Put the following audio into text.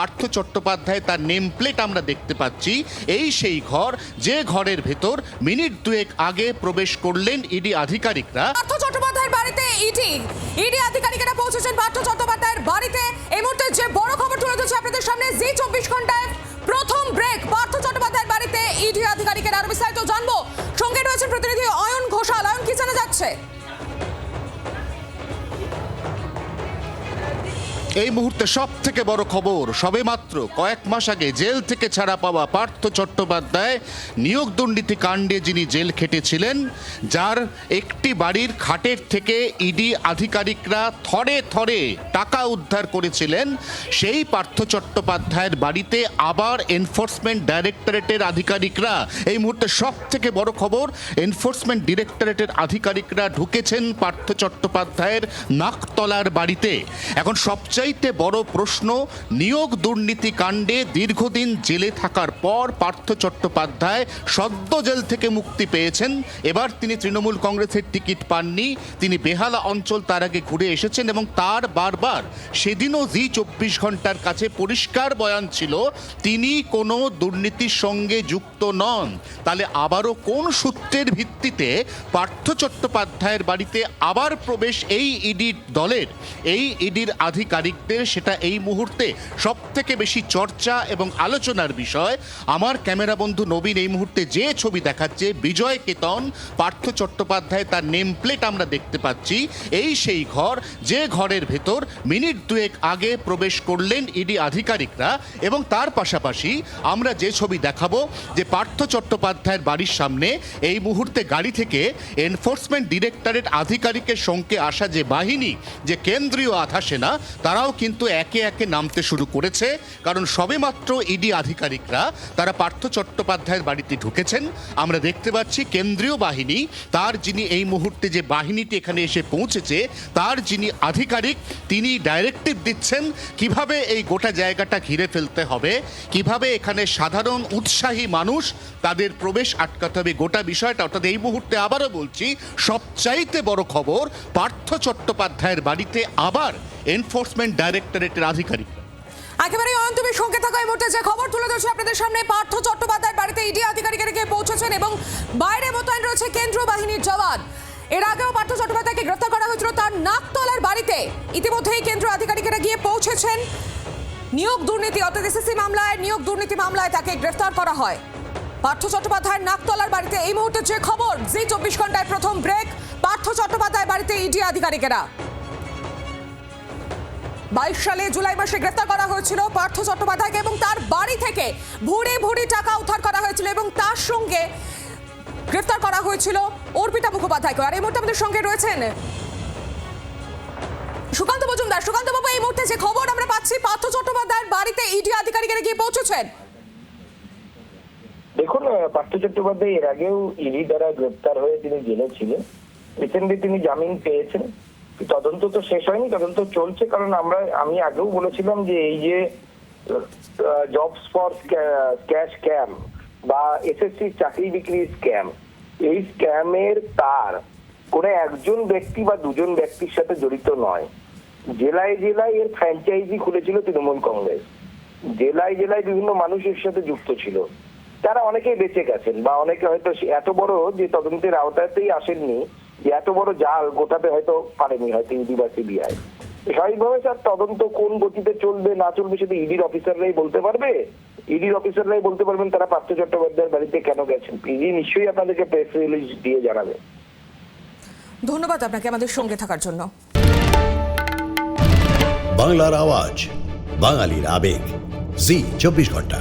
পার্থ চট্টোপাধ্যায় তার name plate আমরা দেখতে পাচ্ছি। এই সেই ঘর, যে ঘরের ভেতর মিনিট দুয়েক আগে প্রবেশ করলেন ইডি আধিকারিকরা। পার্থ চট্টোপাধ্যায়ের বাড়িতে ইডি আধিকারিকরা পৌঁছেছেন পার্থ চট্টোপাধ্যায়ের বাড়িতে। এই মুহূর্তে যে বড় খবর তুলে ধরছে আপনাদের সামনে, জি 24 ঘন্টায় প্রথম ব্রেক পার্থ চট্টোপাধ্যায়ের বাড়িতে ইডি আধিকারিকের। আরো বিস্তারিত জানবো, সঙ্গে রয়েছেন প্রতিনিধি অয়ন ঘোষাল। অয়ন, কি জানা যাচ্ছে? এই মুহূর্তে সব থেকে বড় খবর, সবেমাত্র কয়েক মাস আগে জেল থেকে ছাড়া পাওয়া পার্থ চট্টোপাধ্যায় নিয়োগ দুর্নীতি কাণ্ডে যিনি জেল খেটেছিলেন, যার একটি বাড়ির খাটের থেকে ইডি আধিকারিকরা থরে থরে টাকা উদ্ধার করেছিলেন, সেই পার্থ চট্টোপাধ্যায়ের বাড়িতে আবার এনফোর্সমেন্ট ডাইরেক্টরেটের আধিকারিকরা, এই মুহূর্তে সব থেকে বড় খবর, এনফোর্সমেন্ট ডিরেক্টরেটের আধিকারিকরা ঢুকেছেন পার্থ চট্টোপাধ্যায়ের নাকতলার বাড়িতে। এখন সবচাইতে বড় প্রশ্ন, নিয়োগ দুর্নীতি কাণ্ডে দীর্ঘদিন জেলে থাকার পর পার্থ চট্টোপাধ্যায় সদ্য জেল থেকে মুক্তি পেয়েছেন। এবার তিনি তৃণমূল কংগ্রেসের টিকিট পাননি, তিনি বেহালা অঞ্চল তার আগে ঘুরে এসেছেন এবং তার বারবার সেদিনও জি 24 ঘন্টার কাছে পরিষ্কার বয়ান ছিল তিনি কোনো দুর্নীতির সঙ্গে যুক্ত নন। তাহলে আবারও কোন সূত্রের ভিত্তিতে পার্থ চট্টোপাধ্যায়ের বাড়িতে আবার প্রবেশ এই ইডির দলের, এই ইডির আধিকারিকদের, সেটা এই মুহূর্তে সব থেকে বেশি চর্চা এবং আলোচনার বিষয়। আমার ক্যামেরা বন্ধু নবীন এই মুহূর্তে যে ছবি দেখাচ্ছে, বিজয় কেতন পার্থ চট্টোপাধ্যায় তার নেম প্লেট আমরা দেখতে পাচ্ছি। এই সেই ঘর, যে ঘরের ভেতর মিনিট দুয়েক আগে প্রবেশ করলেন ইডি আধিকারিকরা। এবং তার পাশাপাশি আমরা যে ছবি দেখাবো, যে পার্থ চট্টোপাধ্যায়ের বাড়ির সামনে এই মুহূর্তে গাড়ি থেকে এনফোর্সমেন্ট ডিরেক্টরেট আধিকারিকের সঙ্গে আসা যে বাহিনী, যে কেন্দ্রীয় আধা সেনা, তারাও কিন্তু একে একে নামতে শুরু করেছে। কারণ সবেমাত্র ইডি আধিকারিকরা তারা পার্থ চট্টোপাধ্যায়ের বাড়িতে ঢুকেছেন। আমরা দেখতে পাচ্ছি কেন্দ্রীয় বাহিনী, তার যিনি এই মুহূর্তে যে বাহিনীটি এখানে এসে পৌঁছেছে, তার যিনি আধিকারিক, তিনি ডাইরেক্টিভ দিচ্ছেন কিভাবে এই গোটা জায়গাটা ঘিরে ফেলতে হবে, কিভাবে এখানে সাধারণ উৎসাহী মানুষ তাদের প্রবেশ আটকাতে হবে, গোটা বিষয়টা। অর্থাৎ এই মুহূর্তে আবারও বলছি, সবচাইতে বড় খবর, পার্থ চট্টোপাধ্যায়ের বাড়িতে আবার এনফোর্সমেন্ট ডাইরেক্টরেটের আধিকারিক। একেবারে অয়ন, তুমি সঙ্গে থাকা। এই মুহূর্তে যে খবর তুলে ধরছে আপনাদের সামনে, পার্থ চট্টোপাধ্যায়ের বাড়িতে ইডি আধিকারিকরা গিয়ে পৌঁছেছেন এবং বাইরে মোতায়েন রয়েছে কেন্দ্রীয় বাহিনীর জওয়ান। এর আগেও পার্থ চট্টোপাধ্যায়কে গ্রেফতার করা হয়েছিল তার নাকতলার বাড়িতে। ইতিমধ্যেই কেন্দ্রীয় আধিকারিকরা গিয়ে পৌঁছেছেন। নিয়োগ দুর্নীতি, অর্থাৎ এসএসসি মামলায়, নিয়োগ দুর্নীতি মামলায় তাকে গ্রেফতার করা হয় পার্থ চট্টোপাধ্যায়ের নাকতলার বাড়িতে। এই মুহূর্তে যে খবর, জি 24 ঘন্টায় প্রথম ব্রেক পার্থ চট্টোপাধ্যায়ের বাড়িতে ইডি আধিকারিকেরা। 22 সালে জুলাই মাসে গ্রেফতার করা হয়েছিল পার্থ চট্টোপাধ্যায়কে এবং তার বাড়ি থেকে ভুরি ভুরি টাকা উদ্ধার করা হয়েছিল এবং তার সঙ্গে গ্রেফতার করা হয়েছিল অর্পিতা মুখোপাধ্যায়কে। আর এই মুহূর্তে আমাদের সঙ্গে রয়েছেন সুকান্ত মজুমদার। সুকান্ত বাবু, এই মুহূর্তে যে খবর আমরা পাচ্ছি, পার্থ চট্টোপাধ্যায়ের বাড়িতে ইডি আধিকারিকরা গিয়ে পৌঁছেছেন। দেখুন, পার্থ চট্টোপাধ্যায় এর আগেও ইডি দ্বারা গ্রেপ্তার হয়ে তিনি জেলে ছিলেন। রিসেন্টলি তিনি জামিন পেয়েছেন। তদন্ত তো শেষ হয়নি, তদন্ত চলছে। কারণ আমি আগেও বলেছিলাম যে এই যে জবস ফর ক্যাশ স্ক্যাম বা এসএসসি চাকরি বিক্রি স্ক্যাম, এই স্ক্যামের তার কোনো একজন ব্যক্তি বা দুজন ব্যক্তির সাথে জড়িত নয়। জেলায় জেলায় এর ফ্র্যাঞ্চাইজি খুলেছিল তৃণমূল কংগ্রেস। জেলায় জেলায় বিভিন্ন মানুষের সাথে যুক্ত ছিল। তারা অনেকেই বেঁচে গেছেন বা অনেকে হয়তো এত বড় যে তদন্তের আওতাতেই আসেননি, যে এত বড় জাল গোটাতে হয়তো পারেনি হয়তো ইডি বা সিবিআই। স্বাভাবিকভাবে স্যার তদন্ত কোন গতিতে চলবে না চলবে সেটা ইডির অফিসাররাই বলতে পারবে। ইডির অফিসাররাই বলতে পারবেন তারা পার্থ চট্টোপাধ্যায়ের বাড়িতে কেন গেছেন। ইডি নিশ্চয়ই আপনাদেরকে প্রেস রিলিজ দিয়ে জানাবে। ধন্যবাদ আপনাকে আমাদের সঙ্গে থাকার জন্য। বাংলার আওয়াজ, বাঙালির আবেগ, জি 24 ঘন্টা।